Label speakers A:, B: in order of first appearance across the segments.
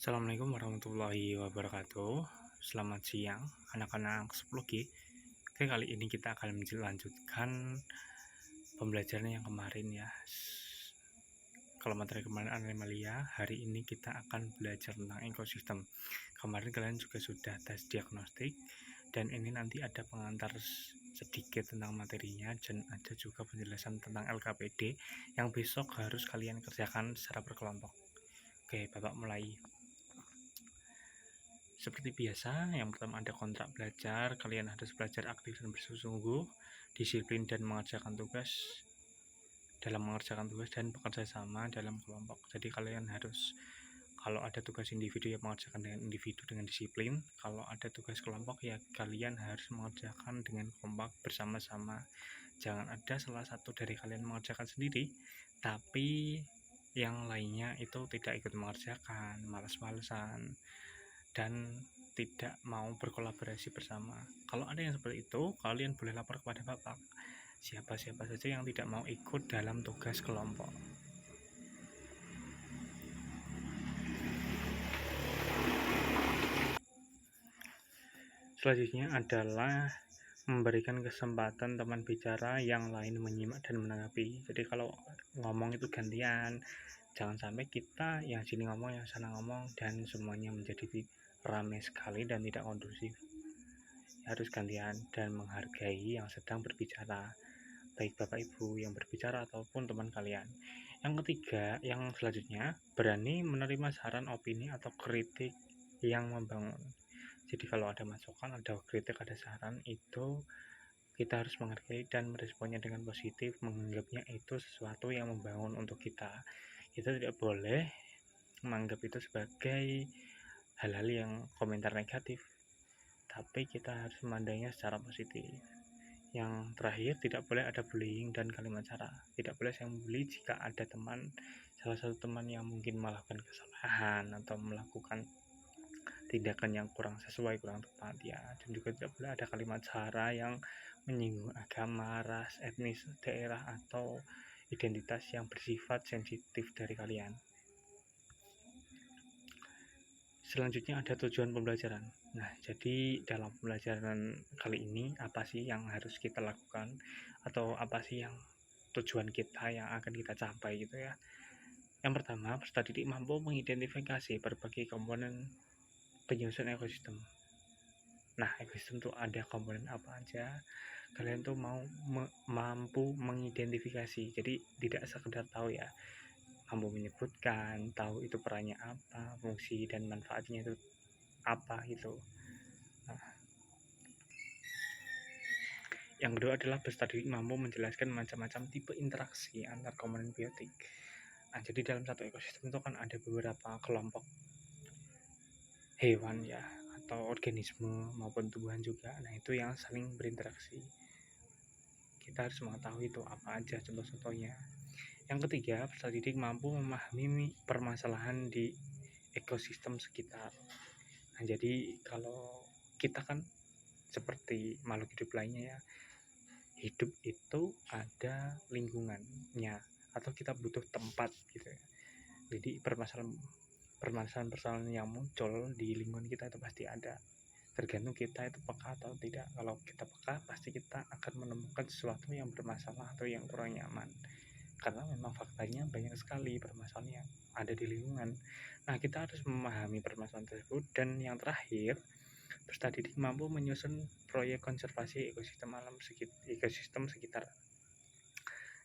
A: Assalamualaikum warahmatullahi wabarakatuh. Selamat siang anak-anak 10G. Oke, kali ini kita akan melanjutkan pembelajaran yang kemarin ya. Kalau materi kemarin animalia, hari ini kita akan belajar tentang ekosistem. Kemarin kalian juga sudah tes diagnostik, dan ini nanti ada pengantar sedikit tentang materinya, dan ada juga penjelasan tentang LKPD yang besok harus kalian kerjakan secara berkelompok. Oke, Bapak mulai. Seperti biasa, yang pertama ada kontrak belajar. Kalian harus belajar aktif dan bersungguh-sungguh, disiplin dan mengerjakan tugas dan bekerja sama dalam kelompok. Jadi kalian harus, kalau ada tugas individu ya mengerjakan dengan individu dengan disiplin. Kalau ada tugas kelompok ya kalian harus mengerjakan dengan kompak bersama-sama. Jangan ada salah satu dari kalian mengerjakan sendiri, tapi yang lainnya itu tidak ikut mengerjakan, malas-malesan, dan tidak mau berkolaborasi bersama. Kalau ada yang seperti itu, kalian boleh lapor kepada Bapak. Siapa-siapa saja yang tidak mau ikut dalam tugas kelompok. Selanjutnya adalah memberikan kesempatan teman bicara yang lain menyimak dan menanggapi. Jadi kalau ngomong itu gantian, jangan sampai kita yang sini ngomong, yang sana ngomong, dan semuanya menjadi ramai sekali dan tidak kondusif. Harus gantian dan menghargai yang sedang berbicara, baik Bapak Ibu yang berbicara ataupun teman kalian. Yang ketiga, yang selanjutnya, berani menerima saran, opini, atau kritik yang membangun. Jadi kalau ada masukan, ada kritik, ada saran, itu kita harus menghargai dan meresponnya dengan positif, menganggapnya itu sesuatu yang membangun untuk kita. Kita tidak boleh menganggap itu sebagai hal-hal yang komentar negatif, tapi kita harus memandangnya secara positif. Yang terakhir, tidak boleh ada bullying dan kalimat cara. Tidak boleh saya membuli jika ada salah satu teman yang mungkin melakukan kesalahan atau melakukan tindakan yang kurang sesuai, kurang tepat ya. Dan juga tidak boleh ada kalimat cara yang menyinggung agama, ras, etnis, daerah, atau identitas yang bersifat sensitif dari kalian. Selanjutnya ada tujuan pembelajaran. Nah, jadi dalam pembelajaran kali ini apa sih yang harus kita lakukan, atau apa sih yang tujuan kita yang akan kita capai gitu ya. Yang pertama, peserta didik mampu mengidentifikasi berbagai komponen penyusun ekosistem. Nah, ekosistem itu ada komponen apa aja. Kalian tuh mampu mengidentifikasi. Jadi tidak sekedar tahu ya, mampu menyebutkan, tahu itu perannya apa, fungsi dan manfaatnya itu apa gitu. Nah, yang kedua adalah peserta didik mampu menjelaskan macam-macam tipe interaksi antar komponen biotik. Nah, jadi dalam satu ekosistem itu kan ada beberapa kelompok hewan ya, atau organisme maupun tumbuhan juga. Nah, itu yang saling berinteraksi. Kita harus mengetahui itu apa aja contoh-contohnya. Yang ketiga, peserta didik mampu memahami permasalahan di ekosistem sekitar. Nah, jadi kalau kita kan seperti makhluk hidup lainnya ya, hidup itu ada lingkungannya, atau kita butuh tempat gitu ya. Jadi permasalahan yang muncul di lingkungan kita itu pasti ada, tergantung kita itu peka atau tidak. Kalau kita peka, pasti kita akan menemukan sesuatu yang bermasalah atau yang kurang nyaman, karena memang faktanya banyak sekali permasalahan yang ada di lingkungan. Nah, kita harus memahami permasalahan tersebut. Dan yang terakhir, peserta didik mampu menyusun proyek konservasi ekosistem sekitar.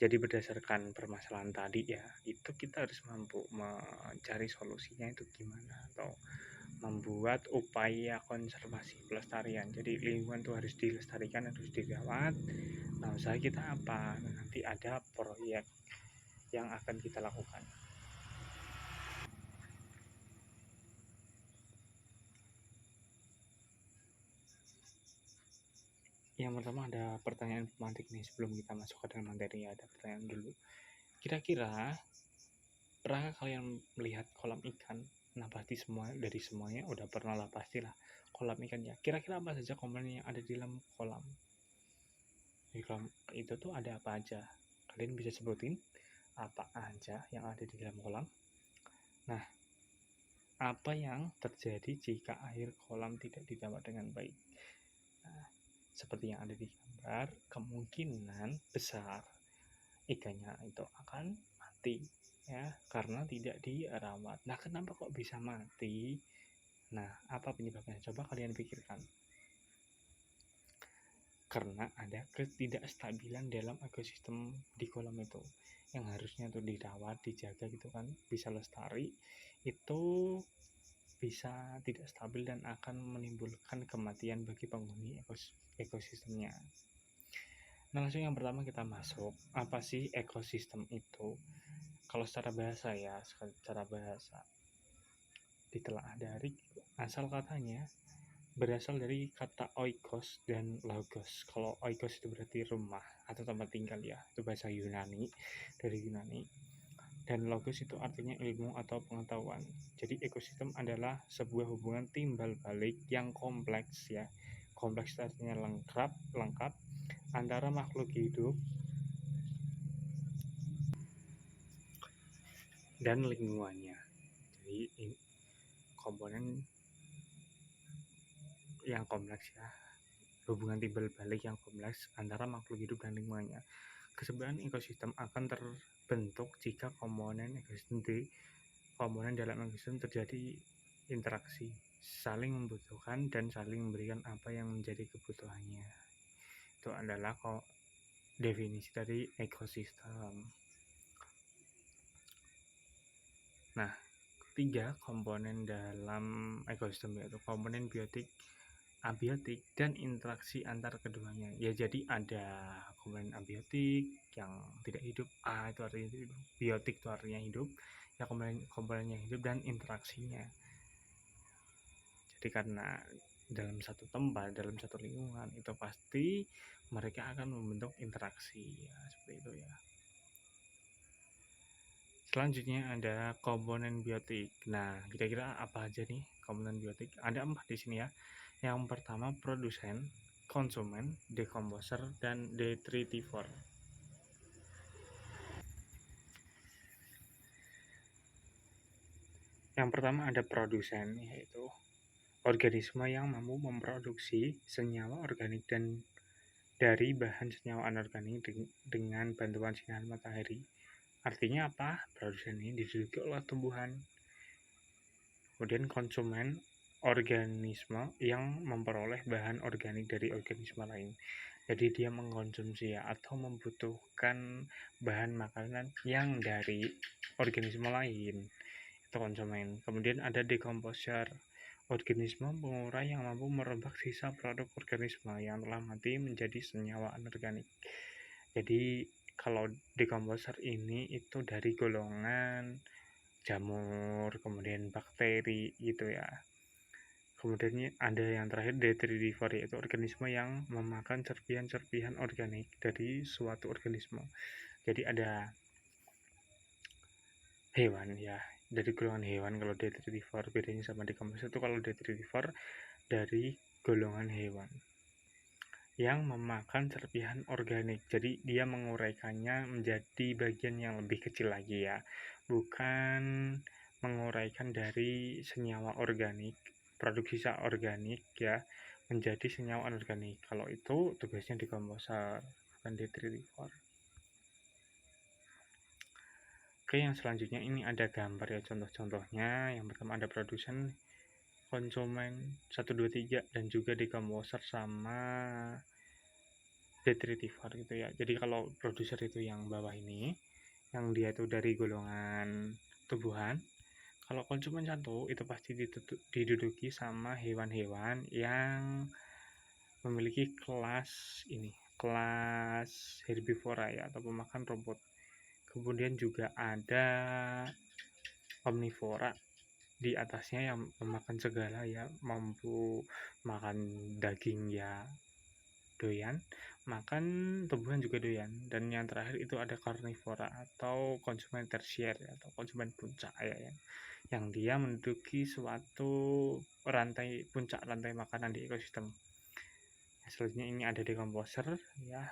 A: Jadi berdasarkan permasalahan tadi ya, itu kita harus mampu mencari solusinya itu gimana, atau membuat upaya konservasi pelestarian. Jadi lingkungan itu harus dilestarikan, harus dirawat. Nah, usaha kita apa? Nanti ada proyek yang akan kita lakukan. Yang pertama ada pertanyaan pemantik nih, sebelum kita masuk ke dalam materi ada pertanyaan dulu. Kira-kira pernah kalian melihat kolam ikan? Nah, pasti dari semuanya udah pernah lah, pastilah kolam ikan ya. Kira-kira apa saja komponen yang ada di dalam kolam? Di kolam itu tuh ada apa aja? Kalian bisa sebutin apa aja yang ada di dalam kolam? Nah, apa yang terjadi jika air kolam tidak ditambah dengan baik. Nah, seperti yang ada di gambar, kemungkinan besar ikannya itu akan mati ya karena tidak dirawat. Nah, kenapa kok bisa mati? Nah, apa penyebabnya? Coba kalian pikirkan. Karena ada ketidakstabilan dalam ekosistem di kolam itu yang harusnya tuh dirawat, dijaga gitu kan, bisa lestari, itu bisa tidak stabil dan akan menimbulkan kematian bagi penghuni ekosistemnya. Nah, langsung yang pertama kita masuk, apa sih ekosistem itu? Kalau secara bahasa ya, secara bahasa ditelaah dari asal katanya berasal dari kata oikos dan logos. Kalau oikos itu berarti rumah atau tempat tinggal ya, itu bahasa Yunani, dari Yunani. Dan logos itu artinya ilmu atau pengetahuan. Jadi ekosistem adalah sebuah hubungan timbal balik yang kompleks ya. Kompleks artinya lengkap antara makhluk hidup dan lingkungannya. Jadi ini komponen yang kompleks ya, hubungan timbal balik yang kompleks antara makhluk hidup dan lingkungannya. Keseimbangan ekosistem akan terbentuk jika komponen dalam ekosistem terjadi interaksi, saling membutuhkan dan saling memberikan apa yang menjadi kebutuhannya. Itu adalah definisi dari ekosistem. Nah, 3 komponen dalam ekosistem yaitu komponen biotik, abiotik, dan interaksi antar keduanya. Ya, jadi ada komponen abiotik yang tidak hidup, itu artinya hidup, biotik itu artinya hidup, ya komponen yang hidup dan interaksinya. Jadi karena dalam satu tempat, dalam satu lingkungan itu pasti mereka akan membentuk interaksi ya, seperti itu ya. Selanjutnya ada komponen biotik. Nah, kira-kira apa aja nih komponen biotik? Ada 4 di sini ya. Yang pertama produsen, konsumen, decomposer, dan detritivor. Yang pertama ada produsen, yaitu organisme yang mampu memproduksi senyawa organik dan dari bahan senyawa anorganik dengan bantuan sinar matahari. Artinya apa? Produsen ini diduduki oleh tumbuhan. Kemudian konsumen, organisme yang memperoleh bahan organik dari organisme lain. Jadi dia mengkonsumsi atau membutuhkan bahan makanan yang dari organisme lain. Itu konsumen. Kemudian ada decomposer, organisme pengurai yang mampu merombak sisa produk organisme yang telah mati menjadi senyawa anorganik. Jadi kalau decomposer ini itu dari golongan jamur, kemudian bakteri gitu ya. Kemudian ada yang terakhir detritivor, yaitu organisme yang memakan serpihan-serpihan organik dari suatu organisme. Jadi ada hewan ya, dari golongan hewan kalau detritivor. Bedanya sama decomposer itu kalau detritivor dari golongan hewan yang memakan serpihan organik. Jadi dia menguraikannya menjadi bagian yang lebih kecil lagi ya. Bukan menguraikan dari senyawa organik, produk sisa organik ya, menjadi senyawa anorganik. Kalau itu tugasnya decomposer, bukan detritivor. Oke, yang selanjutnya ini ada gambar ya, contoh-contohnya. Yang pertama ada produsen, konsumen 1, 2, 3, dan juga decomposer sama detritivor gitu ya. Jadi kalau produser itu yang bawah ini, yang dia itu dari golongan tumbuhan. Kalau konsumen 1 itu pasti diduduki sama hewan-hewan yang memiliki kelas herbivora ya, atau pemakan rumput. Kemudian juga ada omnivora di atasnya yang memakan segala ya, mampu makan daging ya doyan, makan tumbuhan juga doyan. Dan yang terakhir itu ada karnivora atau konsumen tersier atau konsumen puncak ya, yang dia menduduki suatu puncak rantai makanan di ekosistem. Selanjutnya ini ada decomposer ya,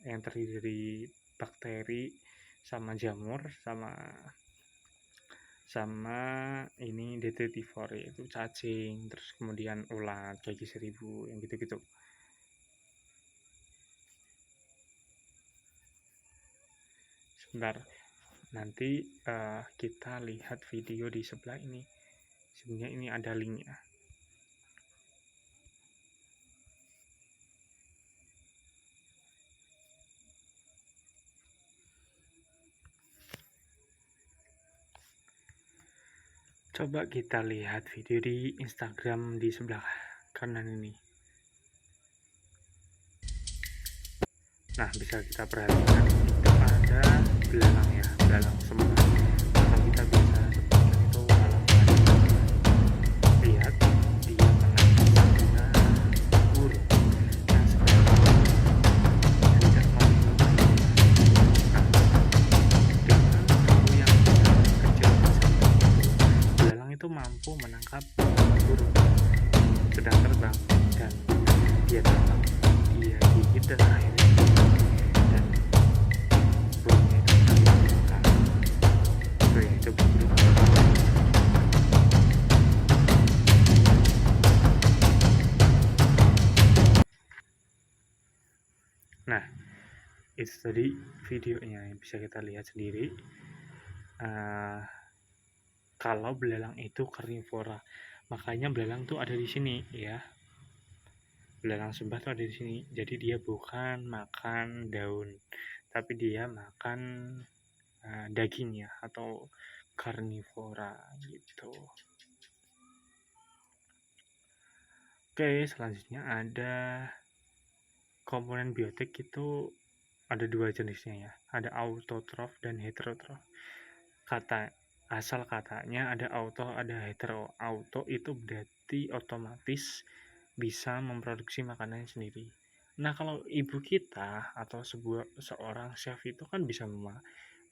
A: yang terdiri dari bakteri sama jamur sama sama ini D34 itu cacing, terus kemudian ulat gigi 1000 yang gitu-gitu. Sebentar, nanti kita lihat video di sebelah ini. Sebenarnya ini ada linknya. Coba kita lihat video di Instagram di sebelah kanan ini. Nah, bisa kita perhatikan itu ada belalang ya, belalang semut. Atau kita bisa sebutkan itu belalang padi. Lihat, dia menangkap bunga burung. Nah, sekarang hendak meminum air. Nah, dengan tubuh yang kecil seperti itu, belalang itu mampu menangkap burung sedang terbang dan dia tangkap, dia gigit dan akhirnya dan burungnya itu saling makan. Itu ya, itu burung. Nah, itu tadi videonya yang bisa kita lihat sendiri. Kalau belalang itu karnivora, makanya belalang tuh ada di sini ya. Belalang sembah tuh ada di sini. Jadi dia bukan makan daun, tapi dia makan daging ya, atau karnivora gitu. Oke, selanjutnya ada komponen biotik, itu ada dua jenisnya ya. Ada autotrof dan heterotrof. Asal katanya ada auto, ada hetero. Auto itu berarti otomatis bisa memproduksi makanannya sendiri. Nah, kalau ibu kita atau seorang chef itu kan bisa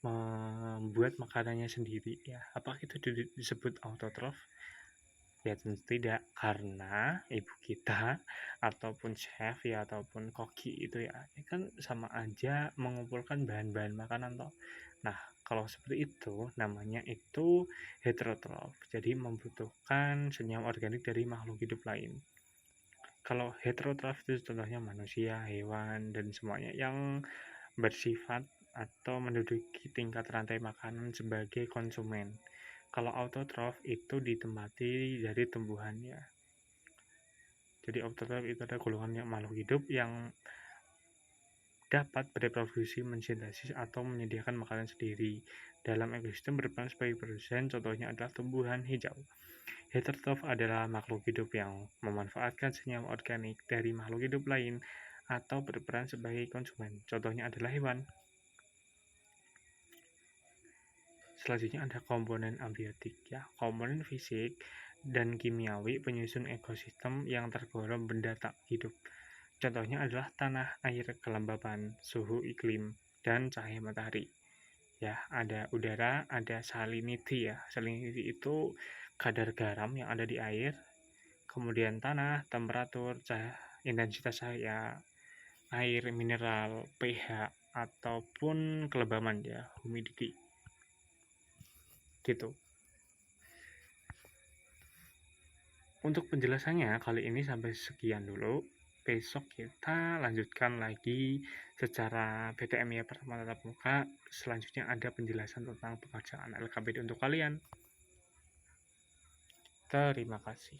A: membuat makanannya sendiri ya. Apakah itu disebut autotrof? Ya tentu tidak, karena ibu kita ataupun chef ya ataupun koki itu ya kan sama aja mengumpulkan bahan-bahan makanan toh. Nah, kalau seperti itu namanya itu heterotrof. Jadi membutuhkan senyawa organik dari makhluk hidup lain. Kalau heterotrof itu contohnya manusia, hewan, dan semuanya yang bersifat atau menduduki tingkat rantai makanan sebagai konsumen. Kalau autotrof itu ditempati dari tumbuhannya. Jadi autotrof itu ada golongan yang makhluk hidup yang dapat bereproduksi, mensintesis, atau menyediakan makanan sendiri. Dalam ekosistem berperan sebagai produsen, contohnya adalah tumbuhan hijau. Heterotrof adalah makhluk hidup yang memanfaatkan senyawa organik dari makhluk hidup lain atau berperan sebagai konsumen. Contohnya adalah hewan. Selanjutnya ada komponen abiotik ya, komponen fisik dan kimiawi penyusun ekosistem yang tergolong benda tak hidup. Contohnya adalah tanah, air, kelembapan, suhu iklim, dan cahaya matahari. Ya, ada udara, ada salinity ya. Salinity itu kadar garam yang ada di air, kemudian tanah, temperatur, intensitas cahaya, air, mineral, pH, ataupun kelembapan ya, humidity. Gitu. Untuk penjelasannya kali ini sampai sekian dulu. Besok kita lanjutkan lagi secara PTM ya, pertemuan tatap muka. Selanjutnya ada penjelasan tentang pekerjaan LKPD untuk kalian. Terima kasih.